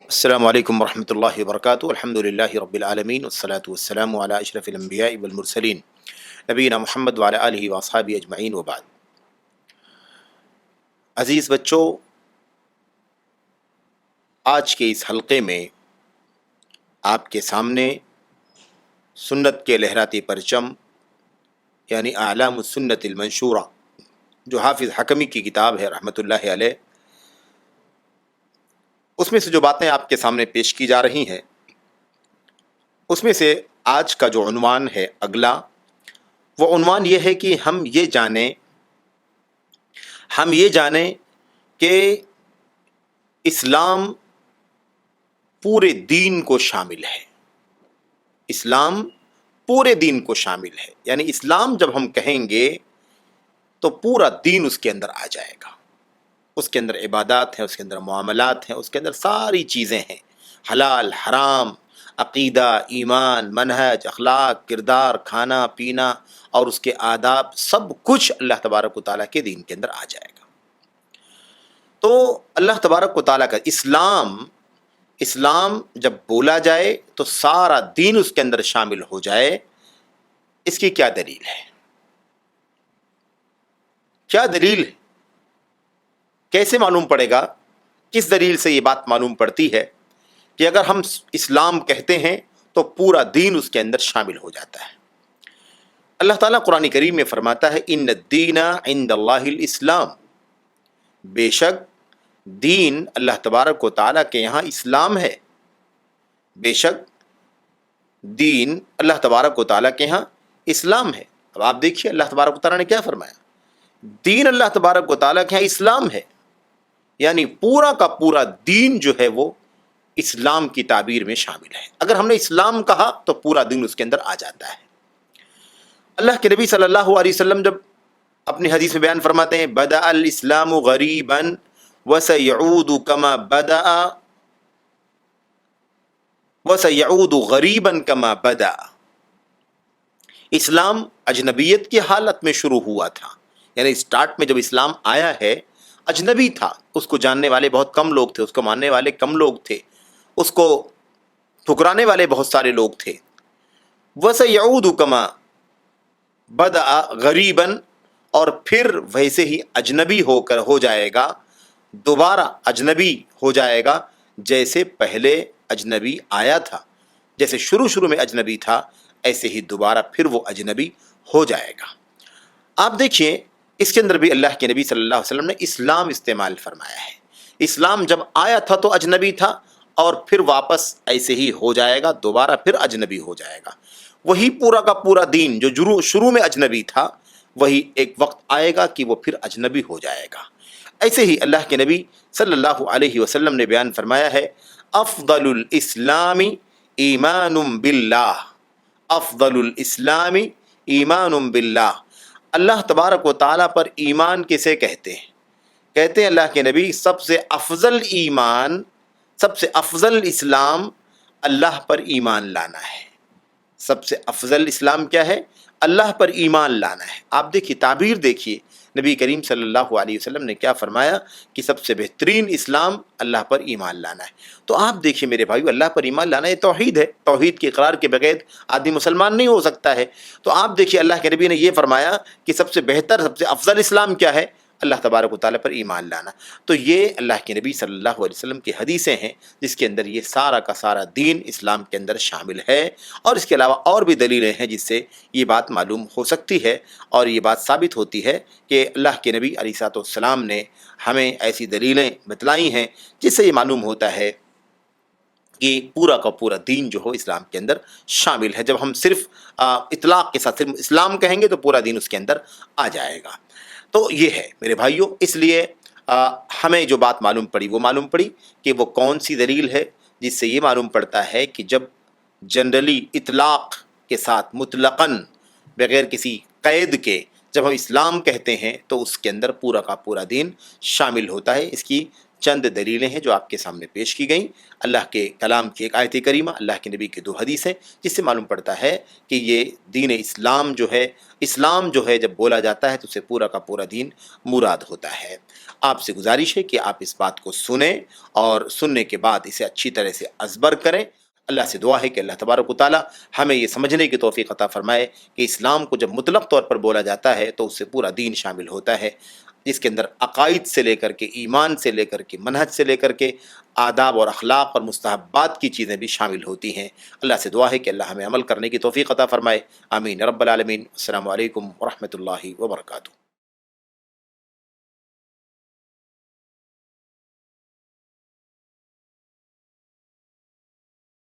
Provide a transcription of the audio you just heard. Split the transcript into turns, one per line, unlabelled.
السلام علیکم ورحمۃ اللہ وبرکاتہ الحمد للہ رب العالمین والصلاة والسلام علی اشرف الانبیاء والمرسلین نبینا محمد وعلی آلہ واصحابہ اجمعین وبعد۔ عزیز بچوں، آج کے اس حلقے میں آپ کے سامنے سنت کے لہراتی پرچم یعنی اعلام السنت المنشورہ جو حافظ حکمی کی کتاب ہے رحمۃ اللہ علیہ، اس میں سے جو باتیں آپ کے سامنے پیش کی جا رہی ہیں، اس میں سے آج کا جو عنوان ہے اگلا، وہ عنوان یہ ہے کہ ہم یہ جانیں کہ اسلام پورے دین کو شامل ہے۔ اسلام پورے دین کو شامل ہے، یعنی اسلام جب ہم کہیں گے تو پورا دین اس کے اندر آ جائے گا۔ اس کے اندر عبادات ہیں، اس کے اندر معاملات ہیں، اس کے اندر ساری چیزیں ہیں، حلال حرام، عقیدہ، ایمان، منہج، اخلاق، کردار، کھانا پینا اور اس کے آداب، سب کچھ اللہ تبارک و تعالیٰ کے دین کے اندر آ جائے گا۔ تو اللہ تبارک و تعالیٰ کا اسلام جب بولا جائے تو سارا دین اس کے اندر شامل ہو جائے، اس کی کیا دلیل ہے؟ کیا دلیل ہے؟ کیسے معلوم پڑے گا؟ کس دلیل سے یہ بات معلوم پڑتی ہے کہ اگر ہم اسلام کہتے ہیں تو پورا دین اس کے اندر شامل ہو جاتا ہے؟ اللہ تعالیٰ قرآن کریم میں فرماتا ہے ان الدین عند اللہ الاسلام، بے شک دین اللہ تبارک و تعالیٰ کے یہاں اسلام ہے۔ بے شک دین اللہ تبارک و تعالیٰ کے یہاں اسلام ہے۔ اب آپ دیکھیے اللہ تبارک و تعالیٰ نے کیا فرمایا، دین اللہ تبارک و تعالیٰ کے یہاں اسلام ہے، یعنی پورا کا پورا دین جو ہے وہ اسلام کی تعبیر میں شامل ہے۔ اگر ہم نے اسلام کہا تو پورا دین اس کے اندر آ جاتا ہے۔ اللہ کے نبی صلی اللہ علیہ وسلم جب اپنی حدیث میں بیان فرماتے ہیں بدأ الاسلام غریبا وسيعود كما بدأ وسيعود غریبا كما بدأ، اسلام اجنبیت کی حالت میں شروع ہوا تھا، یعنی اسٹارٹ میں جب اسلام آیا ہے اجنبی تھا، اس کو جاننے والے بہت کم لوگ تھے، اس کو ماننے والے کم لوگ تھے، اس کو ٹھکرانے والے بہت سارے لوگ تھے۔ وَسَيَعُودُ كَمَا بَدَأَ غَرِيبًا، اور پھر ویسے ہی اجنبی ہو جائے گا، دوبارہ اجنبی ہو جائے گا جیسے پہلے اجنبی آیا تھا۔ جیسے شروع میں اجنبی تھا، ایسے ہی دوبارہ پھر وہ اجنبی ہو جائے گا۔ آپ دیکھیے اس کے اندر بھی اللہ کے نبی صلی اللہ علیہ وسلم نے اسلام استعمال فرمایا ہے۔ اسلام جب آیا تھا تو اجنبی تھا، اور پھر واپس ایسے ہی ہو جائے گا، دوبارہ پھر اجنبی ہو جائے گا۔ وہی پورا کا پورا دین جو شروع میں اجنبی تھا، وہی ایک وقت آئے گا کہ وہ پھر اجنبی ہو جائے گا۔ ایسے ہی اللہ کے نبی صلی اللہ علیہ وسلم نے بیان فرمایا ہے افضل الاسلام ایمان باللہ، افضل الاسلام ایمان باللہ، اللہ تبارک و تعالیٰ پر ایمان کسے کہتے ہیں؟ کہتے ہیں اللہ کے نبی سب سے افضل ایمان، سب سے افضل اسلام اللہ پر ایمان لانا ہے۔ سب سے افضل اسلام کیا ہے؟ اللہ پر ایمان لانا ہے۔ آپ دیکھیے تعبیر دیکھیے، نبی کریم صلی اللہ علیہ وسلم نے کیا فرمایا کہ سب سے بہترین اسلام اللہ پر ایمان لانا ہے۔ تو آپ دیکھیے میرے بھائیو، اللہ پر ایمان لانا یہ توحید ہے، توحید کے اقرار کے بغیر آدمی مسلمان نہیں ہو سکتا ہے۔ تو آپ دیکھیے اللہ کے نبی نے یہ فرمایا کہ سب سے بہتر، سب سے افضل اسلام کیا ہے؟ اللہ تبارک و تعالیٰ پر ایمان لانا۔ تو یہ اللہ کے نبی صلی اللہ علیہ وسلم کی حدیثیں ہیں جس کے اندر یہ سارا کا سارا دین اسلام کے اندر شامل ہے، اور اس کے علاوہ اور بھی دلیلیں ہیں جس سے یہ بات معلوم ہو سکتی ہے، اور یہ بات ثابت ہوتی ہے کہ اللہ کے نبی علیہ الصلوۃ والسلام نے ہمیں ایسی دلیلیں بتلائی ہیں جس سے یہ معلوم ہوتا ہے کہ پورا کا پورا دین جو ہو اسلام کے اندر شامل ہے۔ جب ہم صرف اطلاق کے ساتھ صرف اسلام کہیں گے تو پورا دین اس کے اندر آ جائے گا۔ تو یہ ہے میرے بھائیوں، اس لیے ہمیں جو بات معلوم پڑی وہ معلوم پڑی کہ وہ کون سی دلیل ہے جس سے یہ معلوم پڑتا ہے کہ جب جنرلی اطلاق کے ساتھ مطلقاً بغیر کسی قید کے جب ہم اسلام کہتے ہیں تو اس کے اندر پورا کا پورا دین شامل ہوتا ہے۔ اس کی چند دلیلیں ہیں جو آپ کے سامنے پیش کی گئیں، اللہ کے کلام کی ایک آیت کریمہ، اللہ کے نبی کی 2 حدیثیں، جس سے معلوم پڑتا ہے کہ یہ دین اسلام جو ہے جب بولا جاتا ہے تو اسے پورا کا پورا دین مراد ہوتا ہے۔ آپ سے گزارش ہے کہ آپ اس بات کو سنیں اور سننے کے بعد اسے اچھی طرح سے ازبر کریں۔ اللہ سے دعا ہے کہ اللہ تبارک و تعالی ہمیں یہ سمجھنے کی توفیق عطا فرمائے کہ اسلام کو جب مطلق طور پر بولا جاتا ہے تو اس سے پورا دین شامل ہوتا ہے، جس کے اندر عقائد سے لے کر کے ایمان سے لے کر کے منہج سے لے کر کے آداب اور اخلاق اور مستحبات کی چیزیں بھی شامل ہوتی ہیں۔ اللہ سے دعا ہے کہ اللہ ہمیں عمل کرنے کی توفیق عطا فرمائے۔ آمین رب العالمین۔ السلام علیکم ورحمۃ اللہ وبرکاتہ۔